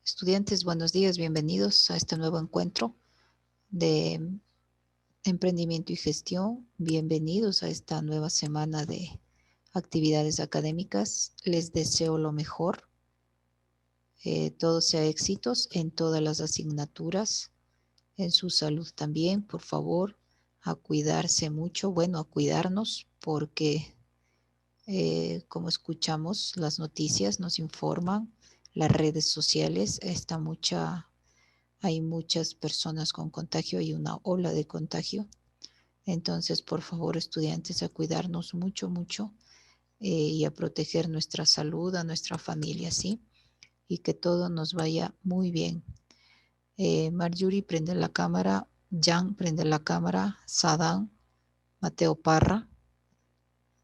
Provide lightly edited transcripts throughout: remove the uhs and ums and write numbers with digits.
Estudiantes, buenos días, bienvenidos a este nuevo encuentro de emprendimiento y gestión. Bienvenidos a esta nueva semana de actividades académicas. Les deseo lo mejor, todos sea éxitos en todas las asignaturas, en su salud también, por favor, a cuidarse mucho, bueno, a cuidarnos porque como escuchamos las noticias, nos informan, las redes sociales, hay muchas personas con contagio, hay una ola de contagio. Entonces, por favor, estudiantes, a cuidarnos mucho, mucho y a proteger nuestra salud, a nuestra familia, ¿sí? Y que todo nos vaya muy bien. Marjorie, prende la cámara. Jan, prende la cámara. Sadán, Mateo Parra,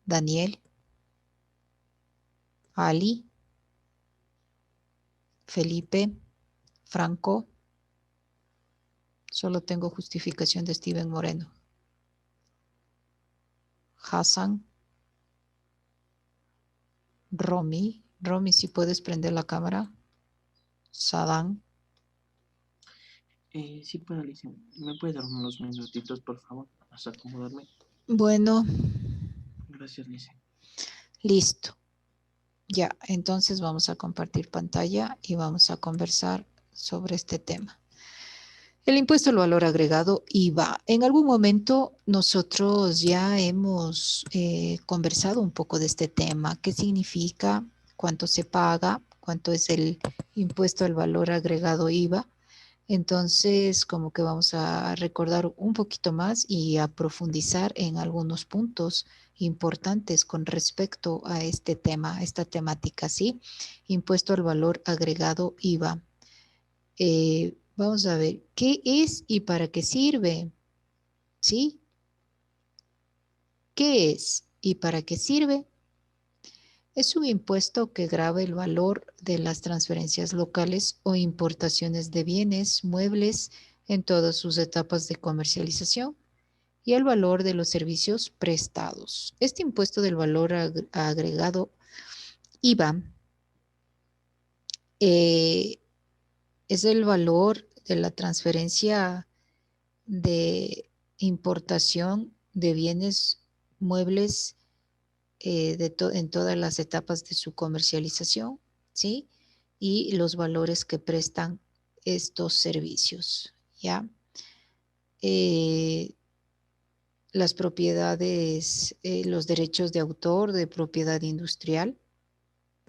Daniel, Ali, Felipe, Franco. Solo tengo justificación de Steven Moreno. Hassan, Romy, si puedes prender la cámara. Sadán. Sí puedo, Alicia. ¿Me puede dar unos minutitos, por favor, hasta acomodarme? Bueno, Gracias, Alicia. listo. Ya, entonces vamos a compartir pantalla y vamos a conversar sobre este tema. El impuesto al valor agregado IVA. En algún momento nosotros ya hemos conversado un poco de este tema. ¿Qué significa? ¿Cuánto se paga? ¿Cuánto es el impuesto al valor agregado IVA? Entonces, como que vamos a recordar un poquito más y a profundizar en algunos puntos importantes con respecto a este tema, a esta temática, ¿sí? Impuesto al valor agregado IVA. Vamos a ver, ¿qué es y para qué sirve? ¿Sí? ¿Qué es y para qué sirve? Es un impuesto que grava el valor de las transferencias locales o importaciones de bienes, muebles en todas sus etapas de comercialización y el valor de los servicios prestados. Este impuesto del valor agregado IVA eh, es el valor de la transferencia de importación de bienes muebles en todas las etapas de su comercialización, ¿sí? Y los valores que prestan estos servicios, ¿ya? Eh, las propiedades, los derechos de autor, de propiedad industrial,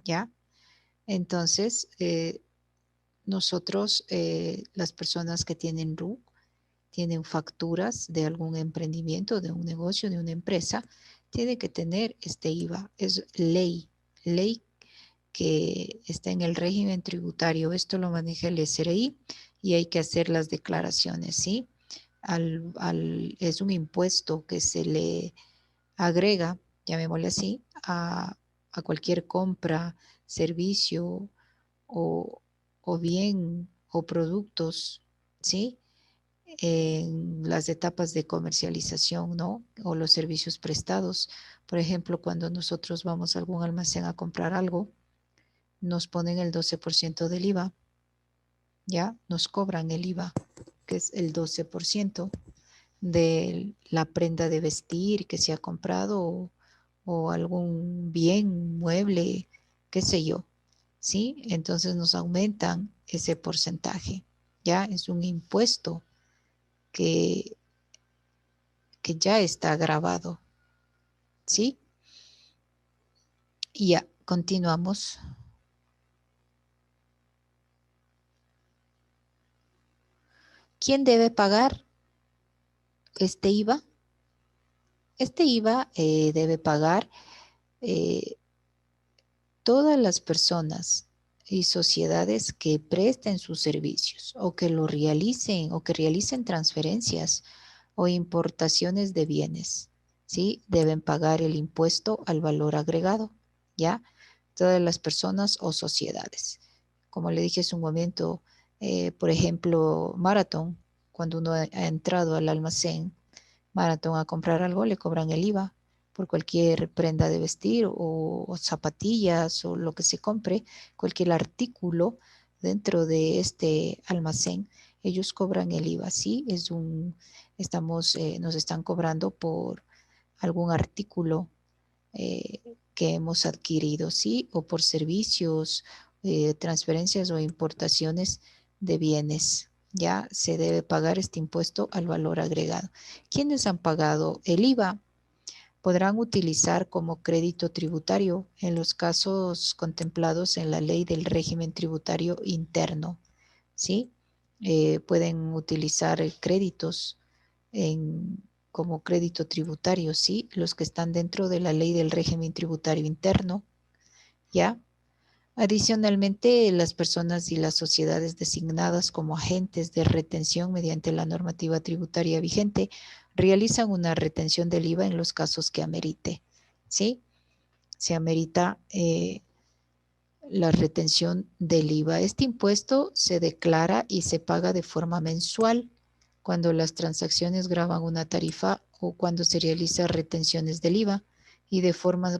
¿ya? Entonces, nosotros, las personas que tienen RU, tienen facturas de algún emprendimiento, de un negocio, de una empresa, tiene que tener este IVA. Es ley que está en el régimen tributario. Esto lo maneja el SRI y hay que hacer las declaraciones, ¿sí? Es un impuesto que se le agrega, llamémosle así, a cualquier compra, servicio o, o bien o productos, ¿sí? En las etapas de comercialización, ¿no? O los servicios prestados. Por ejemplo, cuando nosotros vamos a algún almacén a comprar algo, nos ponen el 12% del IVA, ¿ya? Nos cobran el IVA, que es el 12% de la prenda de vestir que se ha comprado o algún bien, mueble, qué sé yo, ¿sí? Entonces nos aumentan ese porcentaje, ¿ya? Es un impuesto que, que ya está grabado, ¿sí? Y ya, continuamos. ¿Quién debe pagar este IVA? Este IVA debe pagar eh, todas las personas y sociedades que presten sus servicios o que lo realicen o que realicen transferencias o importaciones de bienes, ¿sí? Deben pagar el impuesto al valor agregado, ¿ya? Todas las personas o sociedades. Como le dije hace un momento, por ejemplo, Marathon, cuando uno ha entrado al almacén Marathon a comprar algo, le cobran el IVA por cualquier prenda de vestir o zapatillas o lo que se compre, cualquier artículo, dentro de este almacén, ellos cobran el IVA. Sí, nos están cobrando por algún artículo que hemos adquirido, sí, o por servicios, transferencias o importaciones de bienes. Ya se debe pagar este impuesto al valor agregado. ¿Quiénes han pagado el IVA? Podrán utilizar como crédito tributario en los casos contemplados en la ley del régimen tributario interno, ¿sí? Pueden utilizar créditos como crédito tributario, ¿sí? Los que están dentro de la ley del régimen tributario interno, ¿ya? Adicionalmente, las personas y las sociedades designadas como agentes de retención mediante la normativa tributaria vigente realizan una retención del IVA en los casos que amerite, ¿sí? Se amerita la retención del IVA. Este impuesto se declara y se paga de forma mensual cuando las transacciones graban una tarifa o cuando se realiza retenciones del IVA y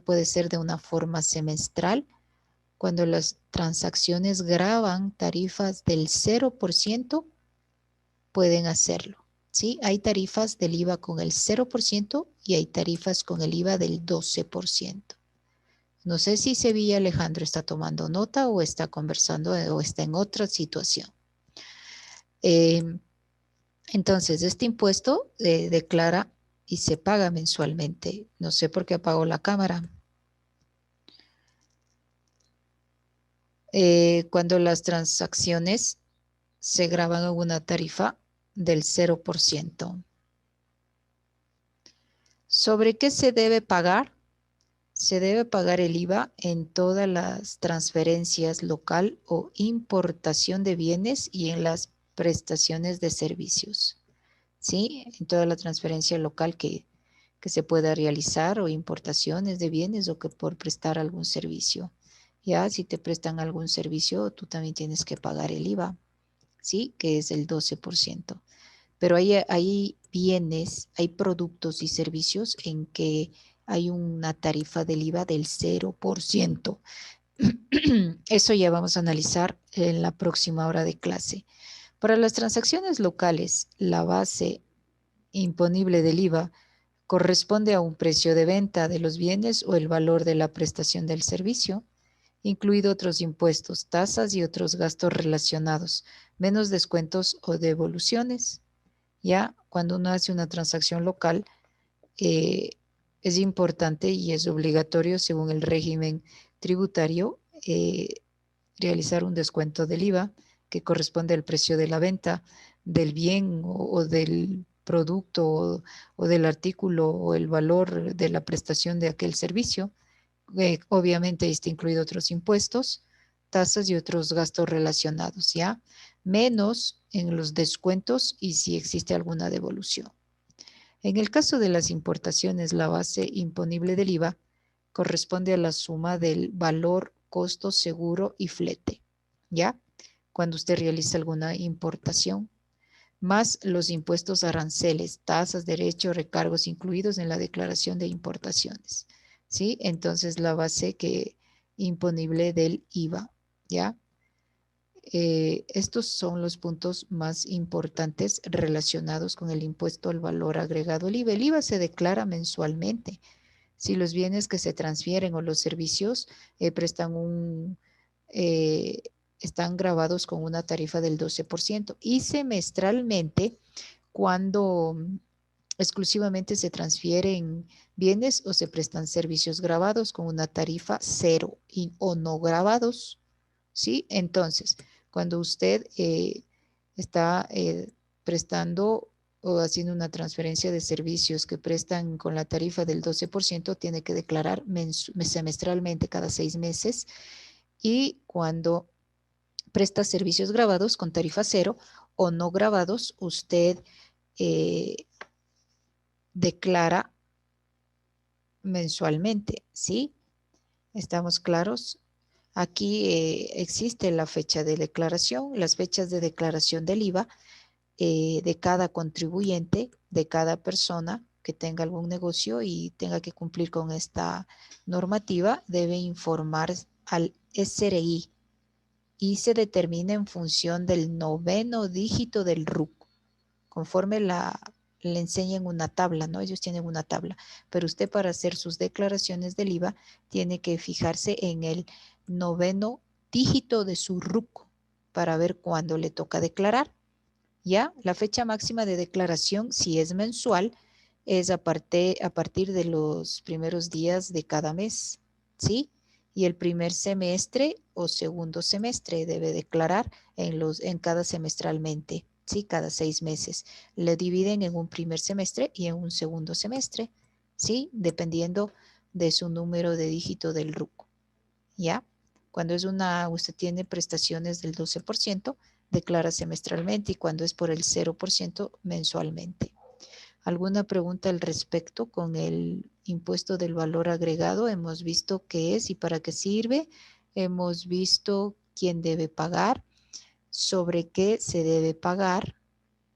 puede ser de una forma semestral cuando las transacciones graban tarifas del 0%, pueden hacerlo. ¿Sí? Hay tarifas del IVA con el 0% y hay tarifas con el IVA del 12%. No sé si Sevilla Alejandro está tomando nota o está conversando o está en otra situación. Entonces, este impuesto declara y se paga mensualmente. No sé por qué apagó la cámara. Cuando las transacciones se graban en una tarifa del 0%. ¿Sobre qué se debe pagar? Se debe pagar el IVA en todas las transferencias local o importación de bienes y en las prestaciones de servicios. ¿Sí? En toda la transferencia local que se pueda realizar o importaciones de bienes o que por prestar algún servicio. Ya, si te prestan algún servicio, tú también tienes que pagar el IVA, ¿sí? Que es el 12%. Pero hay bienes, hay productos y servicios en que hay una tarifa del IVA del 0%. Eso ya vamos a analizar en la próxima hora de clase. Para las transacciones locales, la base imponible del IVA corresponde a un precio de venta de los bienes o el valor de la prestación del servicio, incluido otros impuestos, tasas y otros gastos relacionados, menos descuentos o devoluciones. Ya cuando uno hace una transacción local, eh, es importante y es obligatorio, según el régimen tributario, realizar un descuento del IVA que corresponde al precio de la venta del bien o del producto o del artículo o el valor de la prestación de aquel servicio. Obviamente está incluido otros impuestos, tasas y otros gastos relacionados, ¿ya? Menos en los descuentos y si existe alguna devolución. En el caso de las importaciones, la base imponible del IVA corresponde a la suma del valor, costo, seguro y flete, ¿ya? Cuando usted realiza alguna importación, más los impuestos aranceles, tasas, derechos, recargos incluidos en la declaración de importaciones, ¿sí? Entonces, la base imponible del IVA, ¿ya? Estos son los puntos más importantes relacionados con el impuesto al valor agregado al IVA. El IVA se declara mensualmente. Si los bienes que se transfieren o los servicios eh, están grabados con una tarifa del 12% y semestralmente cuando exclusivamente se transfieren bienes o se prestan servicios grabados con una tarifa cero o no grabados, ¿sí? Entonces, cuando usted está prestando o haciendo una transferencia de servicios que prestan con la tarifa del 12%, tiene que declarar semestralmente cada 6 meses y cuando presta servicios grabados con tarifa cero o no grabados, usted eh, declara mensualmente, ¿sí? ¿Estamos claros? Aquí existe la fecha de declaración, las fechas de declaración del IVA de cada contribuyente, de cada persona que tenga algún negocio y tenga que cumplir con esta normativa, debe informar al SRI y se determina en función del 9º dígito del RUC, conforme le enseñan una tabla, ¿no? Ellos tienen una tabla, pero usted para hacer sus declaraciones del IVA tiene que fijarse en el 9º dígito de su RUC para ver cuándo le toca declarar. ¿Ya? La fecha máxima de declaración, si es mensual, es a partir de los primeros días de cada mes, ¿sí? Y el primer semestre o segundo semestre debe declarar en cada semestralmente, ¿sí? Cada 6 meses. Le dividen en un primer semestre y en un segundo semestre, ¿sí? Dependiendo de su número de dígito del RUC, ¿ya? Cuando usted tiene prestaciones del 12%, declara semestralmente y cuando es por el 0% mensualmente. ¿Alguna pregunta al respecto con el impuesto del valor agregado? Hemos visto qué es y para qué sirve. Hemos visto quién debe pagar, sobre qué se debe pagar,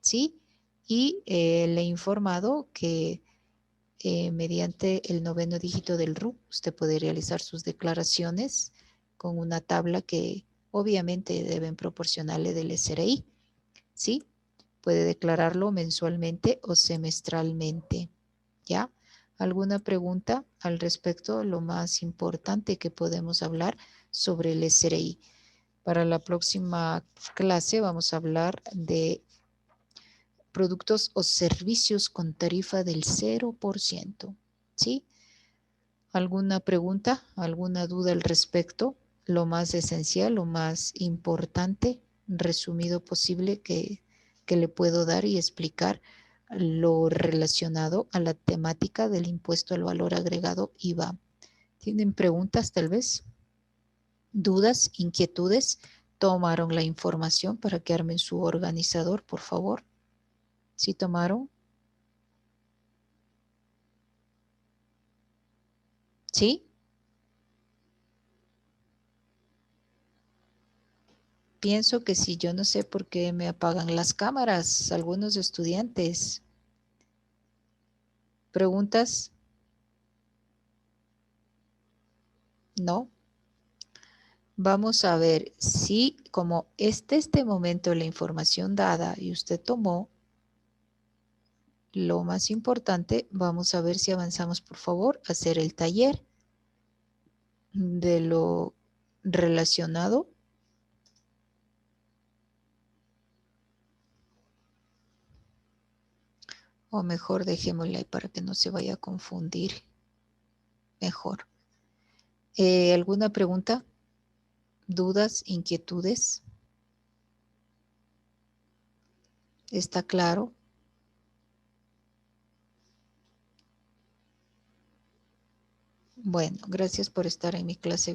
¿sí? Y le he informado que mediante el 9º dígito del RUC usted puede realizar sus declaraciones con una tabla que obviamente deben proporcionarle del SRI, ¿sí? Puede declararlo mensualmente o semestralmente, ¿ya? ¿Alguna pregunta al respecto? Lo más importante que podemos hablar sobre el SRI. Para la próxima clase vamos a hablar de productos o servicios con tarifa del 0%, ¿sí? ¿Alguna pregunta, alguna duda al respecto? Lo más esencial, lo más importante, resumido posible que le puedo dar y explicar lo relacionado a la temática del impuesto al valor agregado IVA. ¿Tienen preguntas tal vez? ¿Dudas, inquietudes? ¿Tomaron la información para que armen su organizador, por favor? ¿Sí tomaron? ¿Sí? Pienso que sí, yo no sé por qué me apagan las cámaras algunos estudiantes. ¿Preguntas? No. Vamos a ver si como este momento la información dada y usted tomó, lo más importante, vamos a ver si avanzamos, por favor, a hacer el taller de lo relacionado. O mejor dejémosle ahí para que no se vaya a confundir. Mejor. ¿Alguna pregunta? ¿Dudas? ¿Inquietudes? ¿Está claro? Bueno, gracias por estar en mi clase.